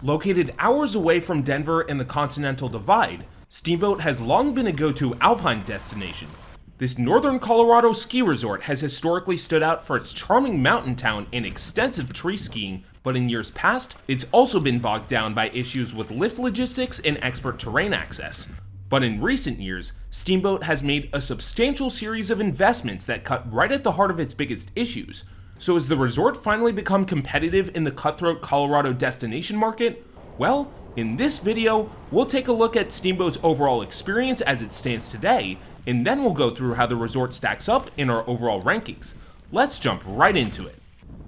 Located hours away from Denver and the Continental Divide, Steamboat has long been a go-to alpine destination. This northern Colorado ski resort has historically stood out for its charming mountain town and extensive tree skiing, but in years past, it's also been bogged down by issues with lift logistics and expert terrain access. But in recent years, Steamboat has made a substantial series of investments that cut right at the heart of its biggest issues. So has the resort finally become competitive in the cutthroat Colorado destination market? Well, in this video, we'll take a look at Steamboat's overall experience as it stands today, and then we'll go through how the resort stacks up in our overall rankings. Let's jump right into it.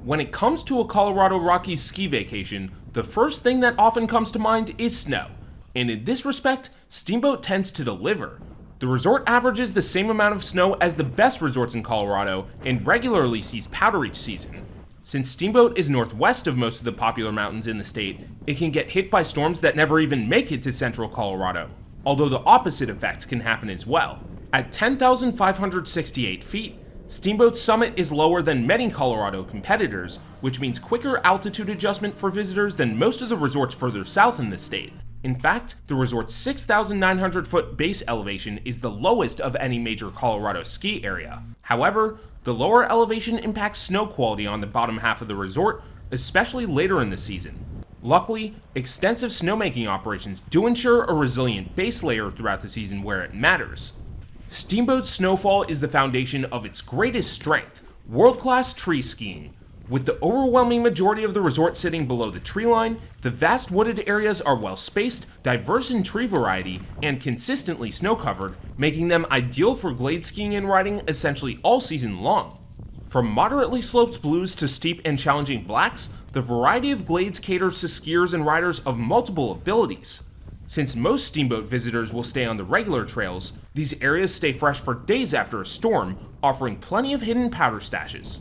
When it comes to a Colorado Rockies ski vacation, the first thing that often comes to mind is snow, and in this respect, Steamboat tends to deliver. The resort averages the same amount of snow as the best resorts in Colorado and regularly sees powder each season. Since Steamboat is northwest of most of the popular mountains in the state, it can get hit by storms that never even make it to central Colorado, although the opposite effects can happen as well. At 10,568 feet, Steamboat's summit is lower than many Colorado competitors, which means quicker altitude adjustment for visitors than most of the resorts further south in the state. In fact, the resort's 6,900 foot base elevation is the lowest of any major Colorado ski area. However, the lower elevation impacts snow quality on the bottom half of the resort, especially later in the season. Luckily, extensive snowmaking operations do ensure a resilient base layer throughout the season where it matters. Steamboat's snowfall is the foundation of its greatest strength, world-class tree skiing. With the overwhelming majority of the resort sitting below the tree line, the vast wooded areas are well spaced, diverse in tree variety, and consistently snow-covered, making them ideal for glade skiing and riding essentially all season long. From moderately sloped blues to steep and challenging blacks, the variety of glades caters to skiers and riders of multiple abilities. Since most Steamboat visitors will stay on the regular trails, these areas stay fresh for days after a storm, offering plenty of hidden powder stashes.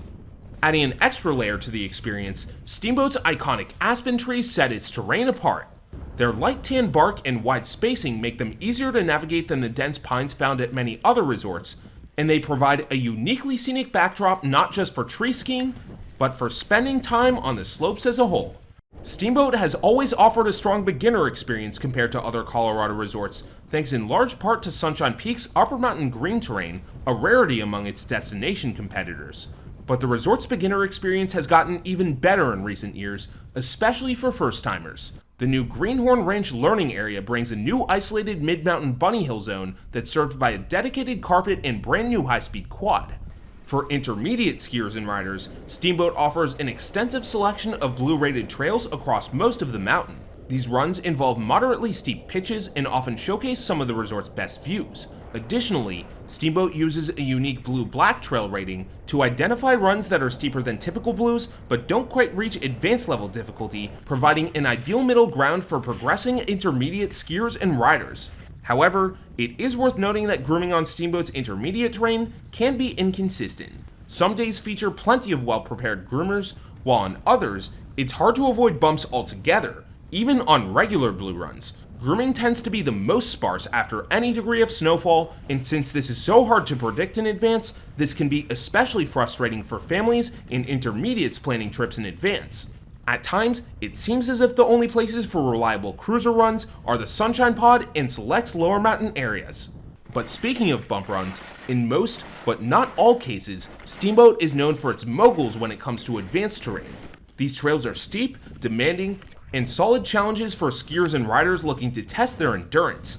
Adding an extra layer to the experience, Steamboat's iconic aspen trees set its terrain apart. Their light tan bark and wide spacing make them easier to navigate than the dense pines found at many other resorts, and they provide a uniquely scenic backdrop not just for tree skiing, but for spending time on the slopes as a whole. Steamboat has always offered a strong beginner experience compared to other Colorado resorts, thanks in large part to Sunshine Peak's upper mountain green terrain, a rarity among its destination competitors. But the resort's beginner experience has gotten even better in recent years, especially for first-timers. The new Greenhorn Ranch learning area brings a new isolated mid-mountain bunny hill zone that's served by a dedicated carpet and brand new high-speed quad. For intermediate skiers and riders, Steamboat offers an extensive selection of blue-rated trails across most of the mountain. These runs involve moderately steep pitches and often showcase some of the resort's best views. Additionally, Steamboat uses a unique blue-black trail rating to identify runs that are steeper than typical blues but don't quite reach advanced level difficulty, providing an ideal middle ground for progressing intermediate skiers and riders. However, it is worth noting that grooming on Steamboat's intermediate terrain can be inconsistent. Some days feature plenty of well-prepared groomers, while on others, it's hard to avoid bumps altogether. Even on regular blue runs, grooming tends to be the most sparse after any degree of snowfall, and since this is so hard to predict in advance, this can be especially frustrating for families and intermediates planning trips in advance. At times, it seems as if the only places for reliable cruiser runs are the Sunshine Pod and select lower mountain areas. But speaking of bump runs, in most, but not all cases, Steamboat is known for its moguls when it comes to advanced terrain. These trails are steep, demanding, and solid challenges for skiers and riders looking to test their endurance.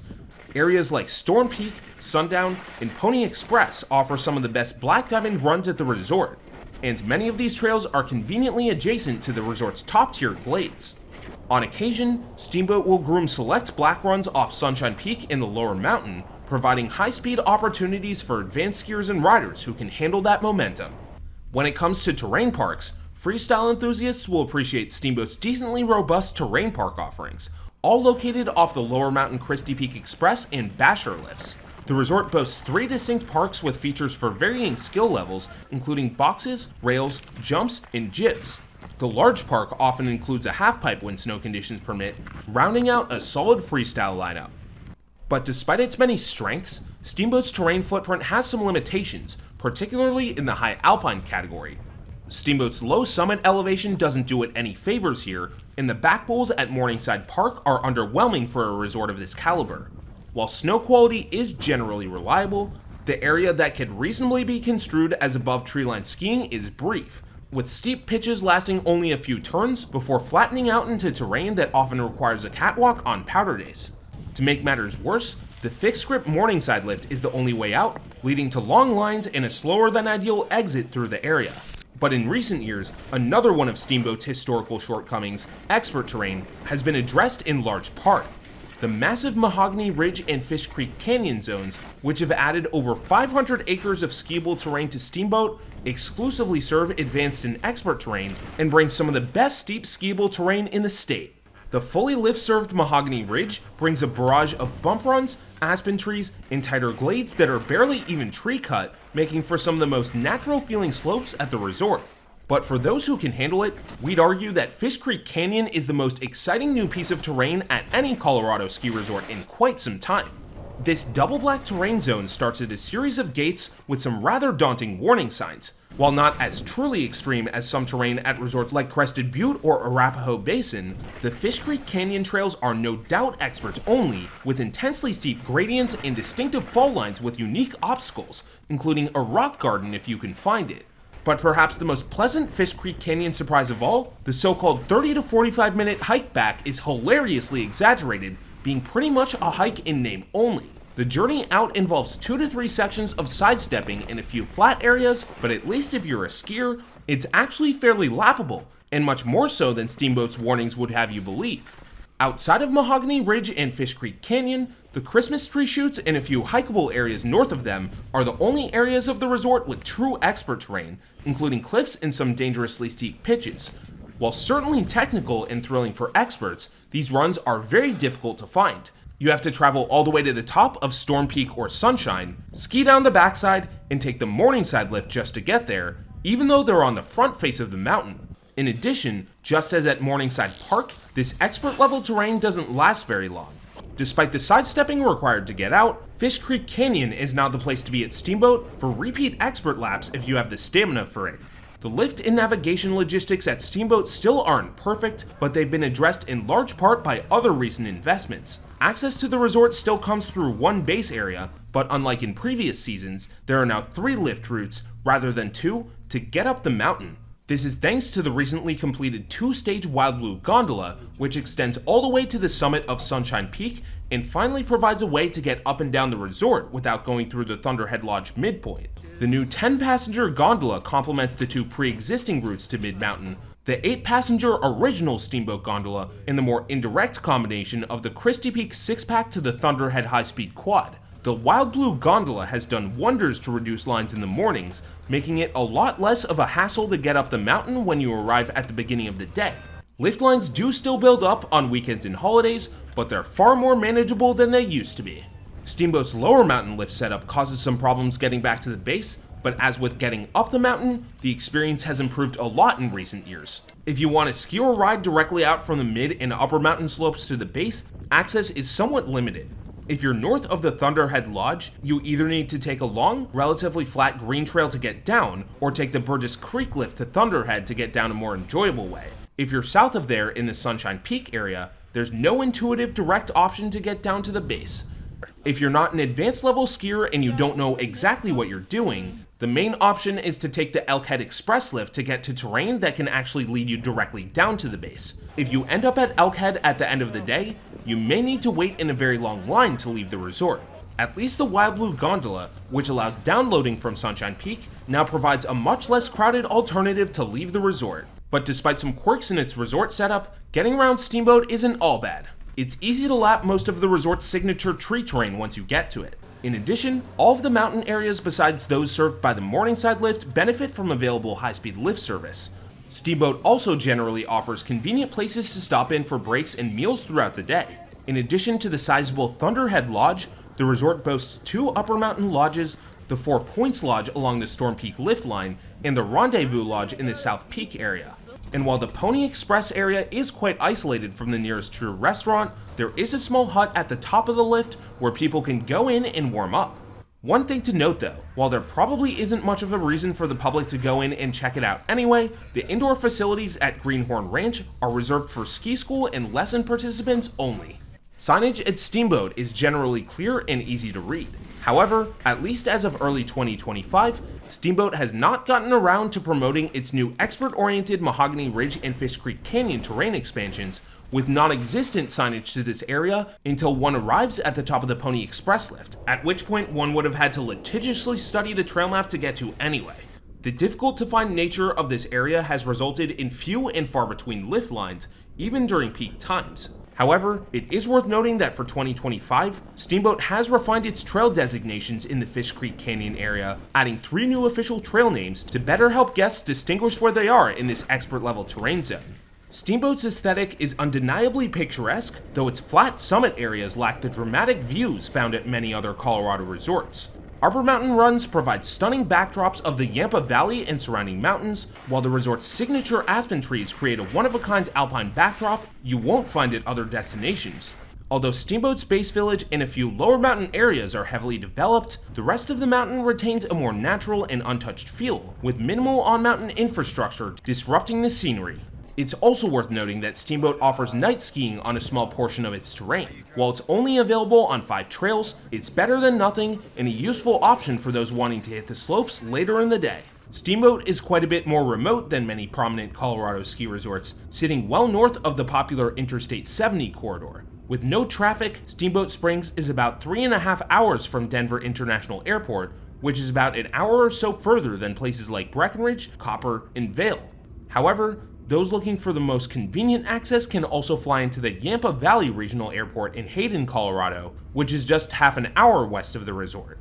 Areas like Storm Peak, Sundown, and Pony Express offer some of the best black diamond runs at the resort, and many of these trails are conveniently adjacent to the resort's top-tier glades. On occasion, Steamboat will groom select black runs off Sunshine Peak in the lower mountain, providing high-speed opportunities for advanced skiers and riders who can handle that momentum. When it comes to terrain parks, freestyle enthusiasts will appreciate Steamboat's decently robust terrain park offerings, all located off the Lower Mountain Christie Peak Express and Basher lifts. The resort boasts 3 distinct parks with features for varying skill levels, including boxes, rails, jumps, and jibs. The large park often includes a halfpipe when snow conditions permit, rounding out a solid freestyle lineup. But despite its many strengths, Steamboat's terrain footprint has some limitations, particularly in the high alpine category. Steamboat's low summit elevation doesn't do it any favors here, and the back bowls at Morningside Park are underwhelming for a resort of this caliber. While snow quality is generally reliable, the area that could reasonably be construed as above treeline skiing is brief, with steep pitches lasting only a few turns before flattening out into terrain that often requires a catwalk on powder days. To make matters worse, the fixed grip Morningside lift is the only way out, leading to long lines and a slower than ideal exit through the area. But in recent years, another one of Steamboat's historical shortcomings, expert terrain, has been addressed in large part. The massive Mahogany Ridge and Fish Creek Canyon zones, which have added over 500 acres of skiable terrain to Steamboat, exclusively serve advanced and expert terrain and bring some of the best steep skiable terrain in the state. The fully lift-served Mahogany Ridge brings a barrage of bump runs, aspen trees, and tighter glades that are barely even tree cut, making for some of the most natural-feeling slopes at the resort. But for those who can handle it, we'd argue that Fish Creek Canyon is the most exciting new piece of terrain at any Colorado ski resort in quite some time. This double black terrain zone starts at a series of gates with some rather daunting warning signs. While not as truly extreme as some terrain at resorts like Crested Butte or Arapahoe Basin, the Fish Creek Canyon trails are no doubt experts only, with intensely steep gradients and distinctive fall lines with unique obstacles, including a rock garden if you can find it. But perhaps the most pleasant Fish Creek Canyon surprise of all, the so-called 30 to 45 minute hike back is hilariously exaggerated, being pretty much a hike in name only. The journey out involves 2 to 3 sections of sidestepping in a few flat areas, but at least if you're a skier, it's actually fairly lappable, and much more so than Steamboat's warnings would have you believe. Outside of Mahogany Ridge and Fish Creek Canyon, the Christmas tree chutes and a few hikeable areas north of them are the only areas of the resort with true expert terrain, including cliffs and some dangerously steep pitches. While certainly technical and thrilling for experts, these runs are very difficult to find. You have to travel all the way to the top of Storm Peak or Sunshine, ski down the backside, and take the Morningside lift just to get there, even though they're on the front face of the mountain. In addition, just as at Morningside Park, this expert level terrain doesn't last very long. Despite the sidestepping required to get out, Fish Creek Canyon is now the place to be at Steamboat for repeat expert laps if you have the stamina for it. The lift and navigation logistics at Steamboat still aren't perfect, but they've been addressed in large part by other recent investments. Access to the resort still comes through one base area, but unlike in previous seasons, there are now 3 lift routes, rather than 2, to get up the mountain. This is thanks to the recently completed 2-stage Wild Blue Gondola, which extends all the way to the summit of Sunshine Peak and finally provides a way to get up and down the resort without going through the Thunderhead Lodge midpoint. The new 10-passenger gondola complements the 2 pre-existing routes to Mid-Mountain, the 8-passenger original Steamboat gondola, and the more indirect combination of the Christie Peak 6-pack to the Thunderhead high-speed quad. The Wild Blue Gondola has done wonders to reduce lines in the mornings, making it a lot less of a hassle to get up the mountain when you arrive at the beginning of the day. Lift lines do still build up on weekends and holidays, but they're far more manageable than they used to be. Steamboat's lower mountain lift setup causes some problems getting back to the base, but as with getting up the mountain, the experience has improved a lot in recent years. If you want to ski or ride directly out from the mid and upper mountain slopes to the base, access is somewhat limited. If you're north of the Thunderhead Lodge, you either need to take a long, relatively flat green trail to get down, or take the Burgess Creek lift to Thunderhead to get down a more enjoyable way. If you're south of there in the Sunshine Peak area, there's no intuitive direct option to get down to the base. If you're not an advanced level skier and you don't know exactly what you're doing, the main option is to take the Elkhead Express lift to get to terrain that can actually lead you directly down to the base. If you end up at Elkhead at the end of the day, you may need to wait in a very long line to leave the resort. At least the Wild Blue Gondola, which allows downloading from Sunshine Peak, now provides a much less crowded alternative to leave the resort. But despite some quirks in its resort setup, getting around Steamboat isn't all bad. It's easy to lap most of the resort's signature tree terrain once you get to it. In addition, all of the mountain areas besides those served by the Morningside lift benefit from available high-speed lift service. Steamboat also generally offers convenient places to stop in for breaks and meals throughout the day. In addition to the sizable Thunderhead Lodge, the resort boasts 2 upper mountain lodges, the 4 Points Lodge along the Storm Peak lift line, and the Rendezvous Lodge in the South Peak area. And while the Pony Express area is quite isolated from the nearest true restaurant, there is a small hut at the top of the lift where people can go in and warm up. One thing to note though, while there probably isn't much of a reason for the public to go in and check it out anyway, the indoor facilities at Greenhorn Ranch are reserved for ski school and lesson participants only. Signage at Steamboat is generally clear and easy to read. However, at least as of early 2025, Steamboat has not gotten around to promoting its new expert-oriented Mahogany Ridge and Fish Creek Canyon terrain expansions with non-existent signage to this area until one arrives at the top of the Pony Express lift, at which point one would have had to litigiously study the trail map to get to anyway. The difficult to find nature of this area has resulted in few and far between lift lines, even during peak times. However, it is worth noting that for 2025, Steamboat has refined its trail designations in the Fish Creek Canyon area, adding 3 new official trail names to better help guests distinguish where they are in this expert-level terrain zone. Steamboat's aesthetic is undeniably picturesque, though its flat summit areas lack the dramatic views found at many other Colorado resorts. Arbor Mountain runs provide stunning backdrops of the Yampa Valley and surrounding mountains, while the resort's signature aspen trees create a one-of-a-kind alpine backdrop you won't find at other destinations. Although Steamboat's base village and a few lower mountain areas are heavily developed, the rest of the mountain retains a more natural and untouched feel, with minimal on-mountain infrastructure disrupting the scenery. It's also worth noting that Steamboat offers night skiing on a small portion of its terrain. While it's only available on 5 trails, it's better than nothing and a useful option for those wanting to hit the slopes later in the day. Steamboat is quite a bit more remote than many prominent Colorado ski resorts, sitting well north of the popular Interstate 70 corridor. With no traffic, Steamboat Springs is about 3.5 hours from Denver International Airport, which is about an hour or so further than places like Breckenridge, Copper, and Vail. However, those looking for the most convenient access can also fly into the Yampa Valley Regional Airport in Hayden, Colorado, which is just half an hour west of the resort.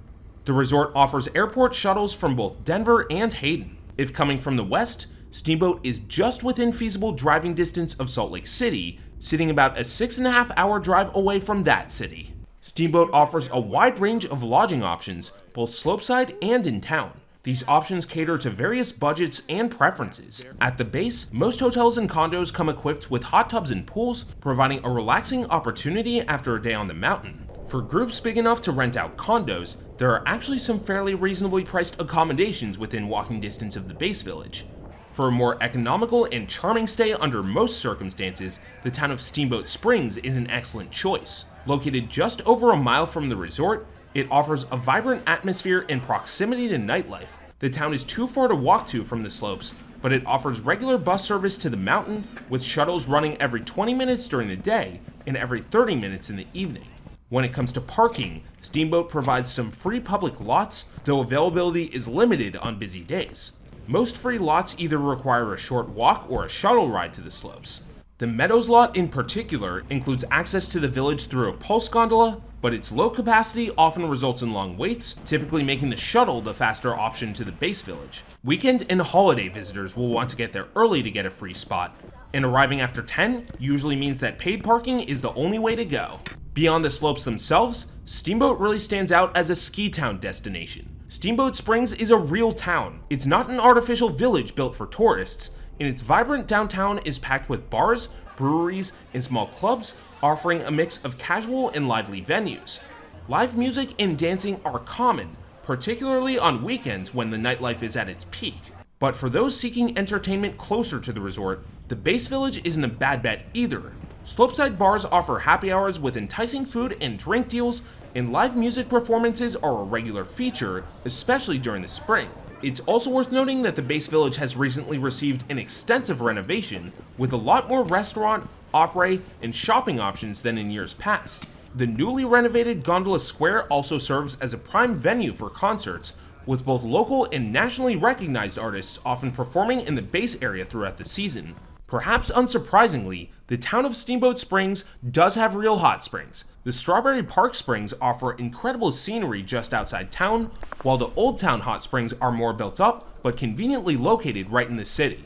The resort offers airport shuttles from both Denver and Hayden. If coming from the west, Steamboat is just within feasible driving distance of Salt Lake City, sitting about a 6.5-hour drive away from that city. Steamboat offers a wide range of lodging options, both slopeside and in town. These options cater to various budgets and preferences. At the base, most hotels and condos come equipped with hot tubs and pools, providing a relaxing opportunity after a day on the mountain. For groups big enough to rent out condos, there are actually some fairly reasonably priced accommodations within walking distance of the base village. For a more economical and charming stay under most circumstances, the town of Steamboat Springs is an excellent choice. Located just over a mile from the resort, it offers a vibrant atmosphere and proximity to nightlife. The town is too far to walk to from the slopes, but it offers regular bus service to the mountain, with shuttles running every 20 minutes during the day and every 30 minutes in the evening. When it comes to parking, Steamboat provides some free public lots, though availability is limited on busy days. Most free lots either require a short walk or a shuttle ride to the slopes. The Meadows lot in particular includes access to the village through a pulse gondola, but its low capacity often results in long waits, typically making the shuttle the faster option to the base village. Weekend and holiday visitors will want to get there early to get a free spot, and arriving after 10 usually means that paid parking is the only way to go. Beyond the slopes themselves, Steamboat really stands out as a ski town destination. Steamboat Springs is a real town. It's not an artificial village built for tourists, and its vibrant downtown is packed with bars, breweries, and small clubs, offering a mix of casual and lively venues. Live music and dancing are common, particularly on weekends when the nightlife is at its peak. But for those seeking entertainment closer to the resort, the base village isn't a bad bet either. Slopeside bars offer happy hours with enticing food and drink deals, and live music performances are a regular feature, especially during the spring. It's also worth noting that the base village has recently received an extensive renovation, with a lot more restaurant, après, and shopping options than in years past. The newly renovated Gondola Square also serves as a prime venue for concerts, with both local and nationally recognized artists often performing in the base area throughout the season. Perhaps unsurprisingly, the town of Steamboat Springs does have real hot springs. The Strawberry Park Springs offer incredible scenery just outside town, while the Old Town hot springs are more built up, but conveniently located right in the city.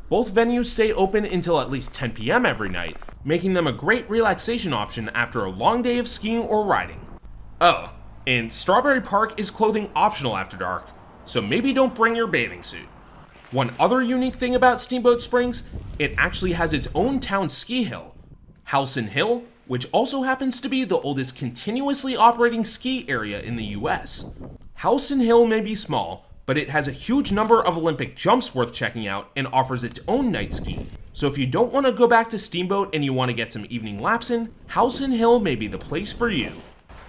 Both venues stay open until at least 10 p.m. every night, making them a great relaxation option after a long day of skiing or riding. Oh, and Strawberry Park is clothing optional after dark, so maybe don't bring your bathing suit. One other unique thing about Steamboat Springs, it actually has its own town ski hill, Howelsen Hill, which also happens to be the oldest continuously operating ski area in the US. Howelsen Hill may be small, but it has a huge number of Olympic jumps worth checking out and offers its own night ski. So if you don't want to go back to Steamboat and you want to get some evening laps in, Howelsen Hill may be the place for you.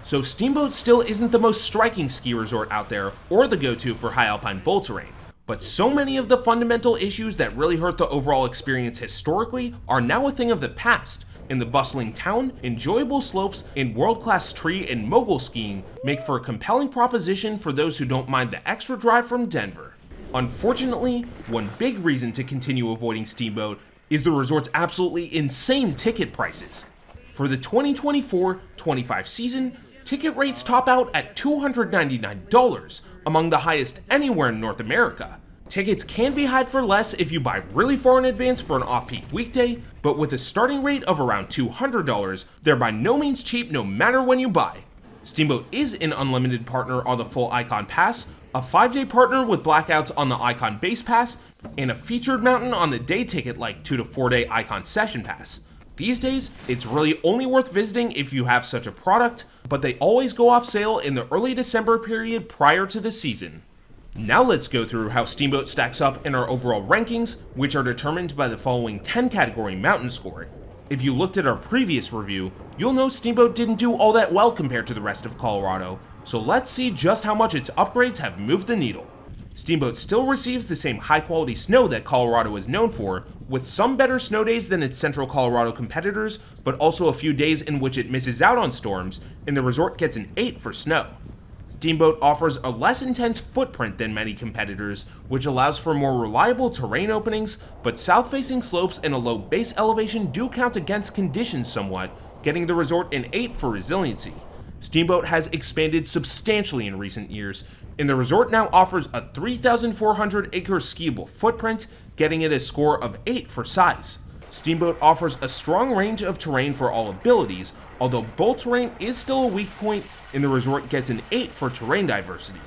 So Steamboat still isn't the most striking ski resort out there or the go-to for high alpine bowl terrain, but so many of the fundamental issues that really hurt the overall experience historically are now a thing of the past. In the bustling town, enjoyable slopes, and world-class tree and mogul skiing make for a compelling proposition for those who don't mind the extra drive from Denver. Unfortunately, one big reason to continue avoiding Steamboat is the resort's absolutely insane ticket prices. For the 2024-25 season, ticket rates top out at $299, among the highest anywhere in North America. Tickets can be had for less if you buy really far in advance for an off-peak weekday, but with a starting rate of around $200, they're by no means cheap no matter when you buy. Steamboat is an unlimited partner on the full Icon Pass, a 5-day partner with blackouts on the Icon Base Pass, and a featured mountain on the day ticket like 2 to 4 day Icon Session Pass. These days, it's really only worth visiting if you have such a product, but they always go off sale in the early December period prior to the season. Now let's go through how Steamboat stacks up in our overall rankings, which are determined by the following 10 category mountain score. If you looked at our previous review, you'll know Steamboat didn't do all that well compared to the rest of Colorado, so let's see just how much its upgrades have moved the needle. Steamboat still receives the same high quality snow that Colorado is known for, with some better snow days than its central Colorado competitors, but also a few days in which it misses out on storms, and the resort gets an 8 for snow. Steamboat offers a less intense footprint than many competitors, which allows for more reliable terrain openings, but south-facing slopes and a low base elevation do count against conditions somewhat, getting the resort an 8 for resiliency. Steamboat has expanded substantially in recent years, and the resort now offers a 3,400-acre skiable footprint, getting it a score of 8 for size. Steamboat offers a strong range of terrain for all abilities, although bowl terrain is still a weak point, and the resort gets an 8 for terrain diversity.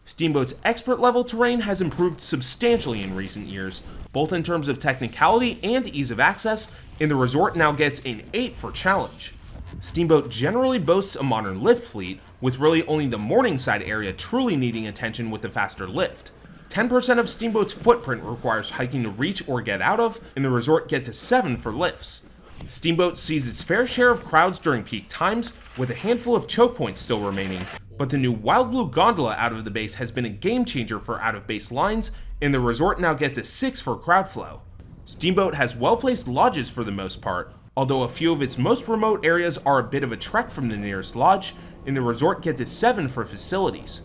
Steamboat's expert level terrain has improved substantially in recent years, both in terms of technicality and ease of access, and the resort now gets an 8 for challenge. Steamboat generally boasts a modern lift fleet, with really only the Morningside area truly needing attention with the faster lift. 10% of Steamboat's footprint requires hiking to reach or get out of, and the resort gets a 7 for lifts. Steamboat sees its fair share of crowds during peak times, with a handful of choke points still remaining, but the new Wild Blue Gondola out of the base has been a game changer for out-of-base lines, and the resort now gets a 6 for crowd flow. Steamboat has well-placed lodges for the most part, although a few of its most remote areas are a bit of a trek from the nearest lodge, and the resort gets a 7 for facilities.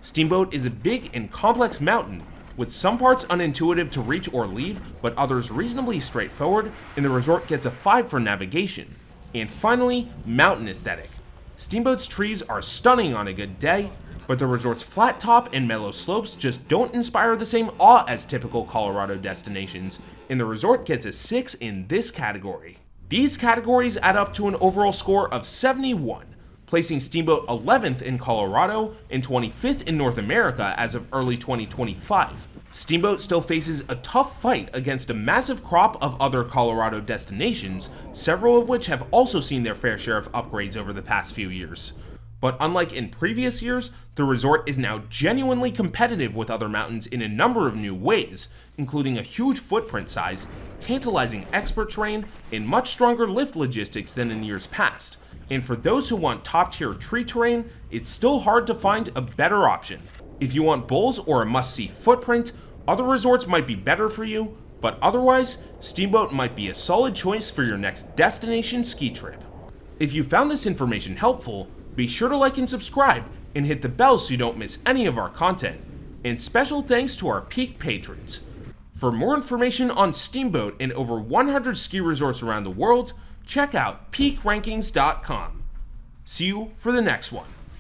Steamboat is a big and complex mountain, with some parts unintuitive to reach or leave, but others reasonably straightforward, and the resort gets a 5 for navigation. And finally, mountain aesthetic. Steamboat's trees are stunning on a good day, but the resort's flat top and mellow slopes just don't inspire the same awe as typical Colorado destinations, and the resort gets a 6 in this category. These categories add up to an overall score of 71, placing Steamboat 11th in Colorado and 25th in North America as of early 2025. Steamboat still faces a tough fight against a massive crop of other Colorado destinations, several of which have also seen their fair share of upgrades over the past few years. But unlike in previous years, the resort is now genuinely competitive with other mountains in a number of new ways, including a huge footprint size, tantalizing expert terrain, and much stronger lift logistics than in years past. And for those who want top-tier tree terrain, it's still hard to find a better option. If you want bowls or a must-see footprint, other resorts might be better for you, but otherwise, Steamboat might be a solid choice for your next destination ski trip. If you found this information helpful, be sure to like and subscribe, and hit the bell so you don't miss any of our content. And special thanks to our Peak patrons. For more information on Steamboat and over 100 ski resorts around the world, check out peakrankings.com. See you for the next one.